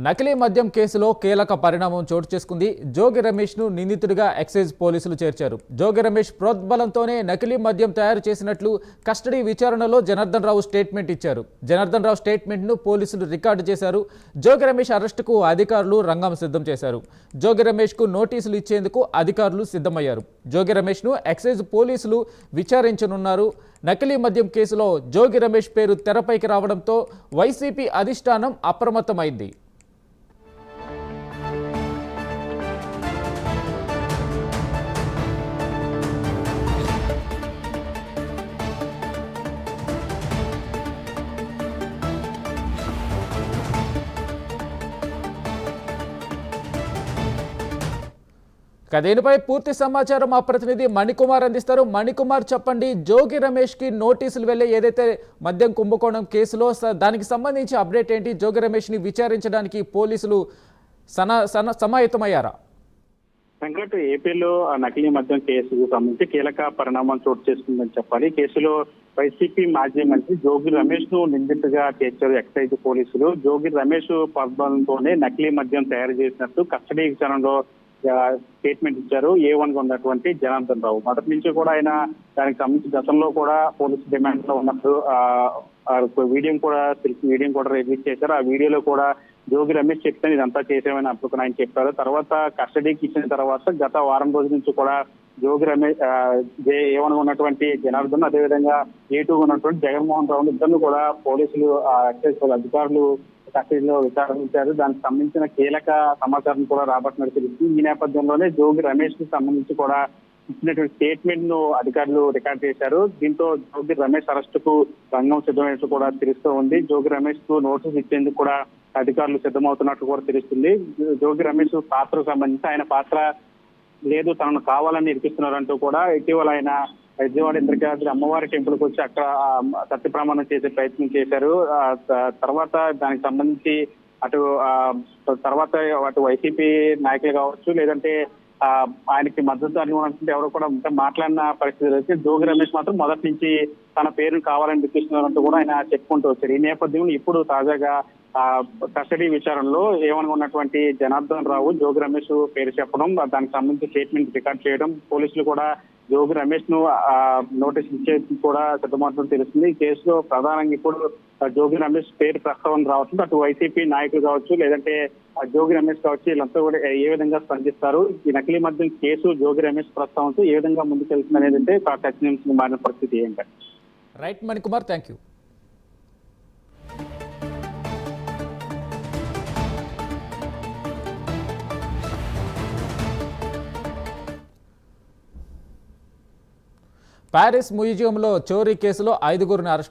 నకిలీ మద్యం కేసులో కీలక పరిణామం చోటు చేసుకుంది. జోగి రమేష్ ను నిందితుడిగా ఎక్సైజ్ పోలీసులు చేర్చారు. జోగి రమేష్ ప్రోద్బలంతోనే నకిలీ మద్యం తయారు చేసినట్లు కస్టడీ విచారణలో జనార్దన్ రావు స్టేట్మెంట్ ఇచ్చారు. జనార్దన్ రావు స్టేట్మెంట్ ను పోలీసులు రికార్డు చేశారు. జోగి రమేష్ అరెస్టుకు అధికారులు రంగం సిద్ధం చేశారు. జోగి రమేష్ కు నోటీసులు ఇచ్చేందుకు అధికారులు సిద్ధమయ్యారు. జోగి రమేష్ ను ఎక్సైజ్ పోలీసులు విచారించనున్నారు. నకిలీ మద్యం కేసులో జోగి రమేష్ పేరు తెరపైకి రావడంతో వైసీపీ అధిష్టానం అప్రమత్తమైంది. దీనిపై పూర్తి సమాచారం మా ప్రతినిధి మణికుమార్ అందిస్తారు. మణికుమార్, చెప్పండి, జోగి రమేష్ కి నోటీసులు వెళ్ళే ఏదైతే మద్యం కుంభకోణం కేసులో దానికి సంబంధించి అప్డేట్ ఏంటి? జోగి రమేష్ ని విచారించడానికి పోలీసులు సమాయత్తమయ్యారా? సంఘటన ఏపీలో నకిలీ మద్యం కేసుకు సంబంధించి కీలక పరిణామం చోటు చేసుకుందని చెప్పాలి. కేసులో వైసీపీ మాజీ మంత్రి జోగి రమేష్ ను నిందితుడిగా చేర్చారు ఎక్సైజ్ పోలీసులు. జోగి రమేష్ పద్బంతోనే నకిలీ మద్యం తయారు చేసినట్టు కస్టడీ విచారణలో స్టేట్మెంట్ ఇచ్చారు A1 గా ఉన్నటువంటి జనార్దన్ రావు. మొదటి నుంచి కూడా ఆయన దానికి సంబంధించి గతంలో కూడా పోలీసు డిమాండ్ లో ఉన్నట్టు వీడియో కూడా రిలీజ్ చేశారు. ఆ వీడియోలో కూడా జోగి రమేష్ చెప్తే ఇదంతా చేసామని అప్పుడు ఆయన చెప్పారు. తర్వాత కస్టడీకి ఇచ్చిన తర్వాత గత వారం రోజుల నుంచి కూడా జోగి రమేష్ A1 గా ఉన్నటువంటి జనార్దన్, అదేవిధంగా A2 గా ఉన్నటువంటి జగన్మోహన్ రావు ఇద్దరు కూడా పోలీసులు ఎక్సైజ్ అధికారులు కస్టడీలో విచారించారు. దానికి సంబంధించిన కీలక సమాచారం కూడా రాబట్టినట్టు తెలుస్తుంది. ఈ నేపథ్యంలోనే జోగి రమేష్ కి సంబంధించి కూడా ఇచ్చినటువంటి స్టేట్మెంట్ ను అధికారులు రికార్డ్ చేశారు. దీంతో జోగి రమేష్ అరెస్టు కు రంగం సిద్ధమైనట్టు కూడా తెలుస్తూ ఉంది. జోగి రమేష్ కు నోటీసు ఇచ్చేందుకు కూడా అధికారులు సిద్ధమవుతున్నట్టు కూడా తెలుస్తుంది. జోగి రమేష్ పాత్రకు సంబంధించి ఆయన పాత్ర లేదు, తనను కావాలని ఇరికిస్తున్నారంటూ కూడా ఇటీవల ఆయన విజయవాడ ఇంద్రకీలాద్రి అమ్మవారి టెంపుల్ కు వచ్చి అక్కడ సత్య ప్రమాణం చేసే ప్రయత్నం చేశారు. తర్వాత దానికి సంబంధించి అటు వైసీపీ నాయకులు కావచ్చు, లేదంటే ఆయనకి మద్దతు అనుకుంటే ఎవరు కూడా మాట్లాడిన పరిస్థితి అయితే జోగి రమేష్ మాత్రం మొదటి నుంచి తన పేరును కావాలని వినిపిస్తున్నారంటూ కూడా ఆయన చెప్పుకుంటూ వచ్చారు. ఈ నేపథ్యంలో ఇప్పుడు తాజాగా కస్టడీ విచారణలో A1 గా ఉన్నటువంటి జనార్దన్ రావు జోగి రమేష్ పేరు చెప్పడం, దానికి సంబంధించి స్టేట్మెంట్ రికార్డ్ చేయడం, పోలీసులు కూడా జోగి రమేష్ ను నోటీసులు ఇచ్చేందుకు కూడా సిద్ధమవుతుందని తెలుస్తుంది. ఈ కేసులో ప్రధానంగా ఇప్పుడు జోగి రమేష్ పేరు ప్రస్తావన రావచ్చు. అటు వైసీపీ నాయకులు కావచ్చు, లేదంటే జోగి రమేష్ కావచ్చు, వీళ్ళంతా కూడా ఏ విధంగా స్పందిస్తారు, ఈ నకిలీ మద్యం కేసు జోగి రమేష్ ప్రస్తావనతో ఏ విధంగా ముందుకెళ్తుంది అనేది చర్చనీయాంశంగా మారిన పరిస్థితి ఏంటంటే. Right Manikumar, thank you. Paris మ్యూజియంలో చోరీ కేసులో 5గురిని అరెస్ట్